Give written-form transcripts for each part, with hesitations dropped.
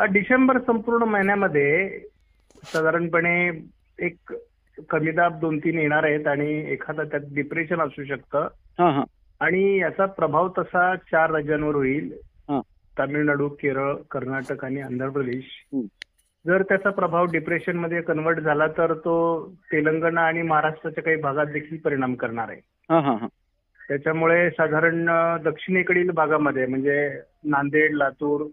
डिसेंबर संपूर्ण महिन्यामध्ये साधारणपणे एक कमी दाब 2-3 येणार आहेत आणि एखादा त्यात डिप्रेशन असू शकतं. हा हा आणि याचा प्रभाव तसा 4 राज्यांवर होईल. हा तामिळनाडू, केरळ, कर्नाटक आणि आंध्र प्रदेश. हम्म. जर त्याचा प्रभाव डिप्रेशन मध्ये कन्वर्ट झाला तर तो तेलंगणा आणि महाराष्ट्राच्या काही भागात देखील परिणाम करणार आहे. हा हा हा त्याच्यामुळे साधारण दक्षिणेकडील भागामध्ये म्हणजे नांदेड, लातूर,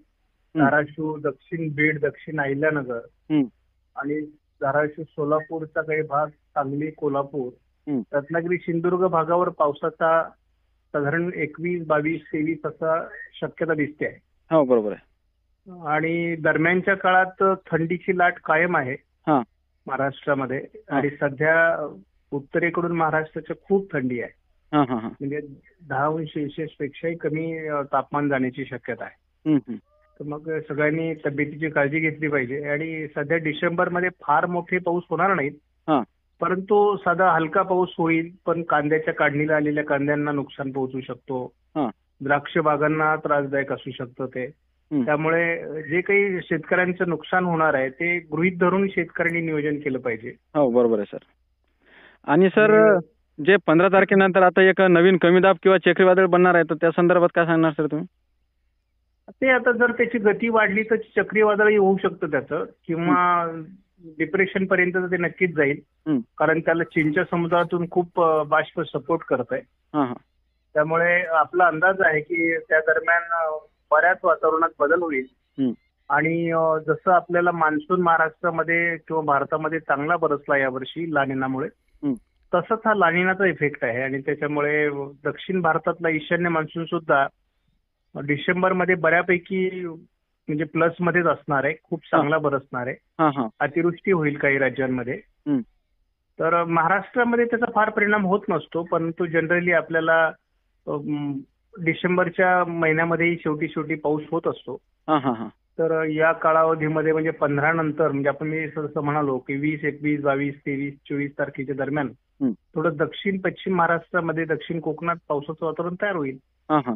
धाराशिव, दक्षिण बीड, दक्षिण अहिल्यानगर हम्म. आणि धाराशिव, सोलापूरचा काही भाग, सांगली, कोल्हापूर, हम्म. रत्नागिरी, सिंधुदुर्ग भागावर पावसाचा साधारण 21, 22, 23 असा शक्यता दिसते आहे. हो बरोबर आहे. आणि दरम्यानच्या काळात थंडीची लाट कायम आहे हा महाराष्ट्रामध्ये. आणि सध्या उत्तरेकडून महाराष्ट्राच्या खूप थंडी आहे. हा हा हा म्हणजे 10° पेक्षाही कमी तापमान जाण्याची शक्यता आहे. हम्म, हम्म. तर मग सगळ्यांनी तब्येतीची काळजी घेतली पाहिजे. आणि सध्या डिसेंबरमध्ये फार मोठे पाऊस होणार नाहीत, हा परंतु साधा हलका पाऊस होईल. पण कांद्याच्या काढणीला आलेल्या कांद्यांना नुकसान पोहोचू शकतो. हा द्राक्ष बागांना त्रासदायक असू शकतं ते. हम्म. त्यामुळे जे काही शेतकऱ्यांचं नुकसान होणार आहे ते गृहीत धरून शेतकऱ्यांनी नियोजन केलं पाहिजे. हो बरोबर आहे सर. आणि सर जे 15 तारखेनंतर आता एक नवीन कमी दाब किंवा चक्रीवादळ बनणार आहे तर त्या संदर्भात काय सांगणार सर तुम्ही? ते आता जर त्याची गती वाढली तर चक्रीवादळही होऊ शकतं त्याचं, किंवा डिप्रेशन पर्यंत ते नक्कीच जाईल. हम्म. कारण त्याला चीनच्या समुद्रातून खूप बाष्प सपोर्ट करत आहे. हा हा त्यामुळे आपला अंदाज आहे की त्या दरम्यान बऱ्याच वातावरणात बदल होईल. हम्म. आणि जसं आपल्याला मान्सून महाराष्ट्रामध्ये किंवा भारतामध्ये चांगला बरसला यावर्षी लानिनामुळे, हम्म. तसंच हा लानिनाचा इफेक्ट आहे. आणि त्याच्यामुळे दक्षिण भारतातला ईशान्य मान्सून सुद्धा डिसेंबरमध्ये बऱ्यापैकी म्हणजे प्लस मध्येच असणार आहे. खूप चांगला बरसणार आहे. हा हा अतिवृष्टी होईल काही राज्यांमध्ये. हम्म. तर महाराष्ट्रामध्ये त्याचा फार परिणाम होत नसतो, परंतु जनरली आपल्याला डिसेंबरच्या महिन्यामध्येही शेवटी पाऊस होत असतो. हा हा हा तर या कालावधीमध्ये म्हणजे 15 नंतर म्हणजे आपण मी जसं म्हणालो की 20, 21, 22, 23, 24 तारखेच्या दरम्यान हम्म. थोडं दक्षिण पश्चिम महाराष्ट्रामध्ये, दक्षिण कोकणात पावसाचं वातावरण तयार होईल. हा हा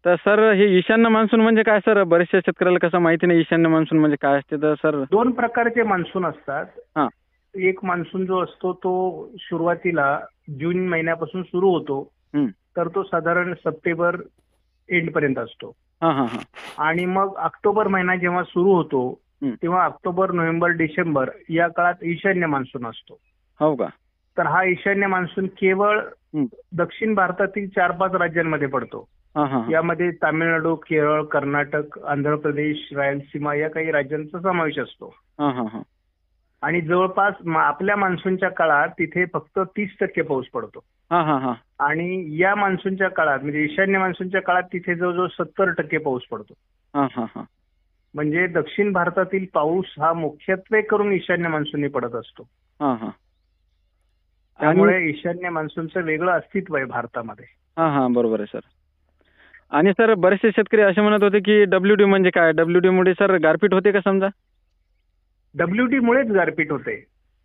तर सर हे ईशान्य मान्सून म्हणजे काय सर? बरेचशा शेतकऱ्याला कसं माहिती नाही ईशान्य मान्सून म्हणजे काय असते तर सर? 2 प्रकारचे मान्सून असतात. हा एक मान्सून जो असतो तो सुरुवातीला जून महिन्यापासून सुरू होतो, हम्म. तर तो साधारण सप्टेंबर एंड पर्यंत असतो. हा हा हा आणि मग ऑक्टोबर महिना जेव्हा सुरू होतो हम्म. तेव्हा ऑक्टोबर, नोव्हेंबर, डिसेंबर या काळात ईशान्य मान्सून असतो. हो का? तर हा ईशान्य मान्सून केवळ हम्म. दक्षिण भारतातील 4-5 राज्यांमध्ये पडतो. हा हा हा यामध्ये तामिळनाडू, केरळ, कर्नाटक, आंध्र प्रदेश, रायलसीमा या काही राज्यांचा समावेश असतो. हा हा हा आणि जवळपास आपल्या मान्सूनच्या काळात तिथे फक्त 30% पाऊस पडतो. हा हा हा आणि या मान्सूनच्या काळात म्हणजे ईशान्य मान्सूनच्या काळात तिथे जवळजवळ 70% पाऊस पडतो. हा हा हा म्हणजे दक्षिण भारतातील पाऊस हा मुख्यत्वे करून ईशान्य मान्सूननी पडत असतो. हा हा त्यामुळे ईशान्य मान्सूनचं वेगळं अस्तित्व आहे भारतामध्ये. हा हा बरोबर आहे सर. आणि सर बरेचसे शेतकरी असे म्हणत होते की WD म्हणजे काय? WD मुळे सर गारपीट होते का समजा? WD मुळेच गारपीट होते.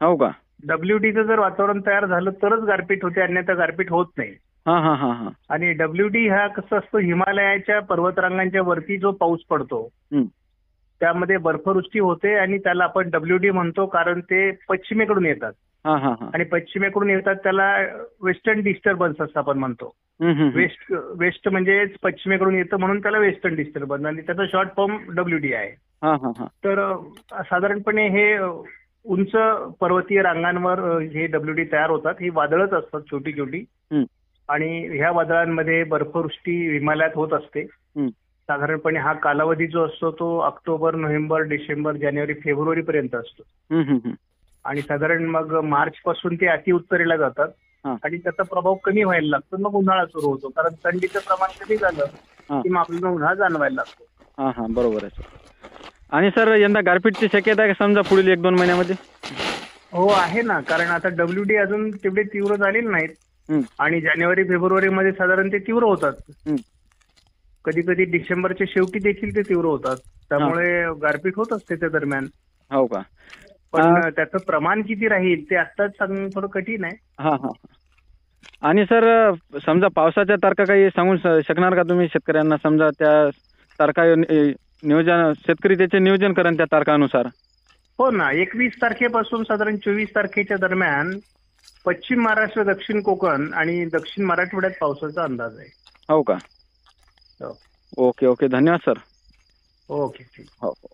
हो का? WDचं जर वातावरण तयार झालं तरच गारपीट होते, अन्यथा गारपीट होत नाही. हा हा हा हा आणि WD हा कसं असतो, हिमालयाच्या पर्वतरांगांच्या वरती जो पाऊस पडतो हम्म. त्यामध्ये बर्फवृष्टी होते आणि त्याला आपण WD म्हणतो कारण ते पश्चिमेकडून येतात. हा हा हा आणि पश्चिमेकडून येतात त्याला वेस्टर्न डिस्टर्बन्स असं आपण म्हणतो. हम्म, हम्म. वेस्ट म्हणजे पश्चिमेकडून येतं म्हणून त्याला वेस्टर्न डिस्टर्बन्स, आणि त्याचा शॉर्ट फॉर्म WD आहे. हा हा हा तर साधारणपणे हे उंच पर्वतीय रांगांवर हे WD तयार होतात. ही वादळच असतात छोटी छोटी. हम्म. आणि ह्या वादळांमध्ये बर्फवृष्टी हिमालयात होत असते. हम्म. साधारणपणे हा कालावधी जो असतो तो ऑक्टोबर, नोव्हेंबर, डिसेंबर, जानेवारी, फेब्रुवारी पर्यंत असतो. हम्म, हम्म, हम्म. आणि साधारण मग मार्च पासून ते अति उत्तरेला जातात. हा. आणि त्याचा प्रभाव कमी व्हायला लागतो. मग उन्हाळा सुरू होतो, कारण थंडीचं प्रमाण कमी झालं हा. की मग आपल्याला उन्हाळा जाणवायला लागतो. हा हा बरोबर आहे सर. आणि सर यंदा गारपीटची शक्यता आहे का समजा पुढील 1-2 महिन्यामध्ये? हो आहे ना, कारण आता WD अजून तेवढे तीव्र झालेले नाहीत. हम्म. आणि जानेवारी, फेब्रुवारी मध्ये साधारण ते तीव्र होतात. हम्म. कधी कधी डिसेंबरच्या शेवटी देखील ते तीव्र होतात. त्यामुळे गारपीट होत असते त्या दरम्यान. हो का? पण त्याचं प्रमाण किती राहील ते आत्ताच सांगणं थोडं कठीण आहे. हा हा आणि सर समजा पावसाच्या तारखा काही सांगू शकणार का तुम्ही शेतकऱ्यांना? समजा त्या तारखा नियोजन शेतकरी त्याचे नियोजन करेन त्या तारखानुसार. हो ना, 21 तारखेपासून साधारण 24 तारखेच्या दरम्यान पश्चिम महाराष्ट्र, दक्षिण कोकण आणि दक्षिण मराठवाड्यात पावसाचा अंदाज आहे. हो का? हो. ओके ओके, धन्यवाद सर. ओके, ठीक. हो हो.